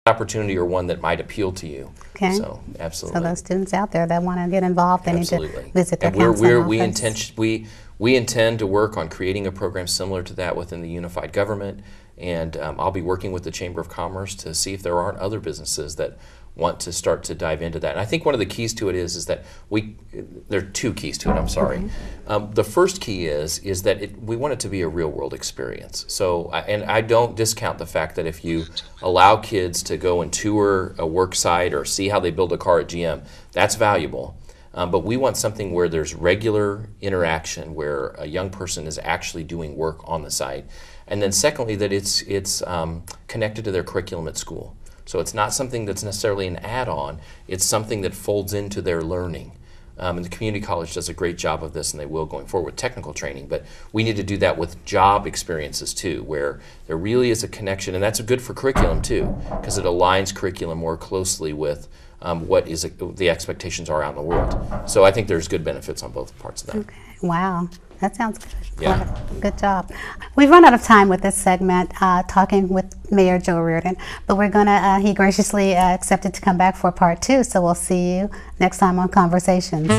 opportunity or one that might appeal to you. Okay. So, absolutely. So those students out there that want to get involved, they need to visit their and counseling office. we intend to work on creating a program similar to that within the unified government, and I'll be working with the Chamber of Commerce to see if there aren't other businesses that want to start to dive into that. And I think one of the keys to it is that there are two keys to it, I'm sorry. Okay. The first key is that we want it to be a real world experience. So, and I don't discount the fact that if you allow kids to go and tour a work site or see how they build a car at GM, that's valuable. But we want something where there's regular interaction, where a young person is actually doing work on the site. And then secondly, that it's connected to their curriculum at school. So it's not something that's necessarily an add-on, it's something that folds into their learning. And the community college does a great job of this, and they will going forward with technical training. But we need to do that with job experiences too, where there really is a connection, and that's good for curriculum too, because it aligns curriculum more closely with what the expectations are out in the world. So I think there's good benefits on both parts of that. Okay. Wow. That sounds good. Yeah. Good job. We've run out of time with this segment talking with Mayor Joe Reardon, but we're going to, he graciously accepted to come back for part 2, so we'll see you next time on Conversations.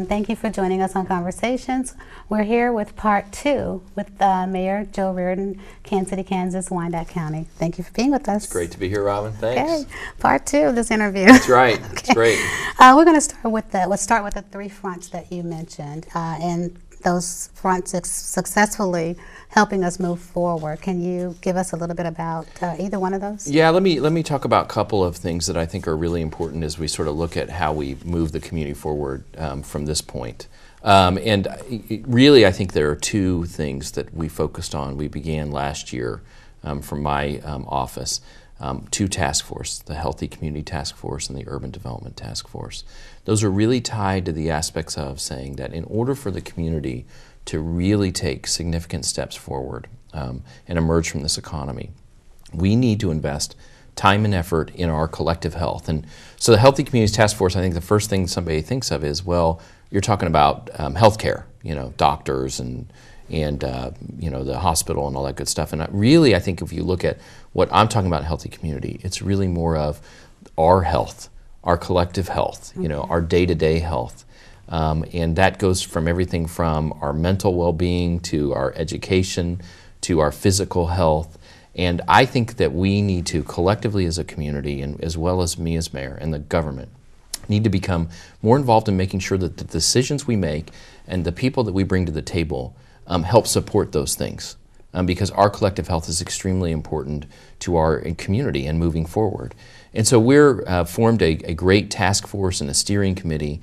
Thank you for joining us on Conversations. We're here with part 2 with Mayor Joe Reardon, Kansas City, Kansas, Wyandotte County. Thank you for being with us. It's great to be here, Robin. Thanks. Okay. Part 2 of this interview. That's right. Okay. It's great. We're going to start with the 3 fronts that you mentioned, and those fronts successfully helping us move forward. Can you give us a little bit about either one of those? Yeah, let me talk about a couple of things that I think are really important as we sort of look at how we move the community forward from this point. And really, I think there are 2 things that we focused on. We began last year from my office, 2 task forces, the Healthy Community Task Force and the Urban Development Task Force. Those are really tied to the aspects of saying that in order for the community to really take significant steps forward and emerge from this economy, we need to invest time and effort in our collective health. And so the Healthy Communities Task Force, I think the first thing somebody thinks of is, well, you're talking about healthcare, doctors and the hospital and all that good stuff. And really, I think if you look at what I'm talking about in healthy community, it's really more of our health, our collective health, our day-to-day health. And that goes from everything from our mental well-being to our education to our physical health. And I think that we need to collectively as a community, and as well as me as mayor and the government, need to become more involved in making sure that the decisions we make and the people that we bring to the table help support those things. Because our collective health is extremely important to our community and moving forward. And so we're formed a great task force and a steering committee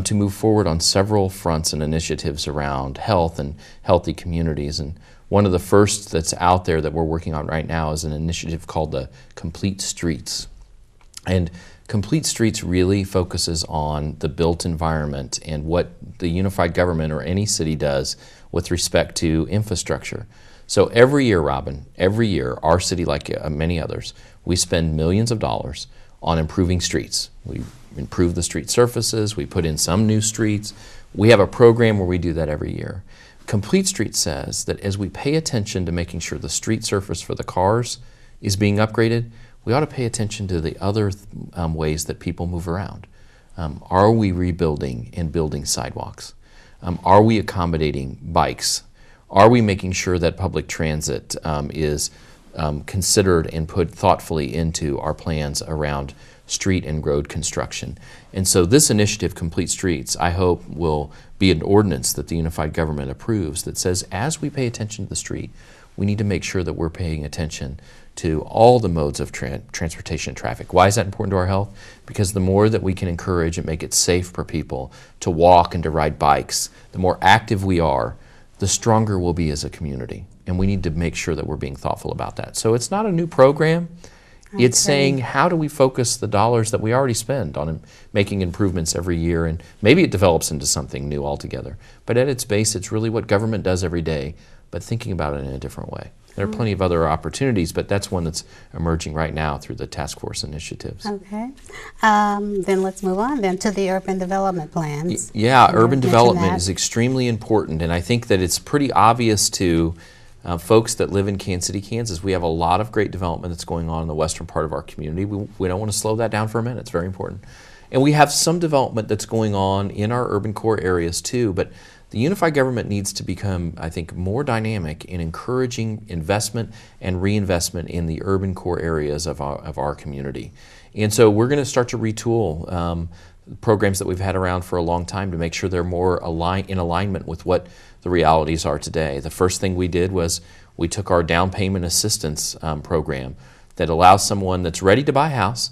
to move forward on several fronts and initiatives around health and healthy communities. And one of the first that's out there that we're working on right now is an initiative called the Complete Streets. And Complete Streets really focuses on the built environment and what the unified government or any city does with respect to infrastructure. So every year, Robin, our city, like many others, we spend millions of dollars on improving streets. We improve the street surfaces, we put in some new streets. We have a program where we do that every year. Complete Streets says that as we pay attention to making sure the street surface for the cars is being upgraded, we ought to pay attention to the other ways that people move around. Are we rebuilding and building sidewalks? Are we accommodating bikes? Are we making sure that public transit is considered and put thoughtfully into our plans around street and road construction? And so this initiative, Complete Streets, I hope will be an ordinance that the unified government approves that says as we pay attention to the street, we need to make sure that we're paying attention to all the modes of transportation and traffic. Why is that important to our health? Because the more that we can encourage and make it safe for people to walk and to ride bikes, the more active we are, the stronger we'll be as a community. And we need to make sure that we're being thoughtful about that. So it's not a new program. It's saying, how do we focus the dollars that we already spend on making improvements every year? And maybe it develops into something new altogether. But at its base, it's really what government does every day, but thinking about it in a different way. There are plenty of other opportunities, but that's one that's emerging right now through the task force initiatives. Okay. Then let's move on then to the urban development plans. Yeah, urban development is extremely important, and I think that it's pretty obvious to folks that live in Kansas City, Kansas. We have a lot of great development that's going on in the western part of our community. We don't want to slow that down for a minute. It's very important. And we have some development that's going on in our urban core areas too, but the unified government needs to become, I think, more dynamic in encouraging investment and reinvestment in the urban core areas of our community. And so we're going to start to retool programs that we've had around for a long time to make sure they're more in alignment with what the realities are today. The first thing we did was we took our down payment assistance program that allows someone that's ready to buy a house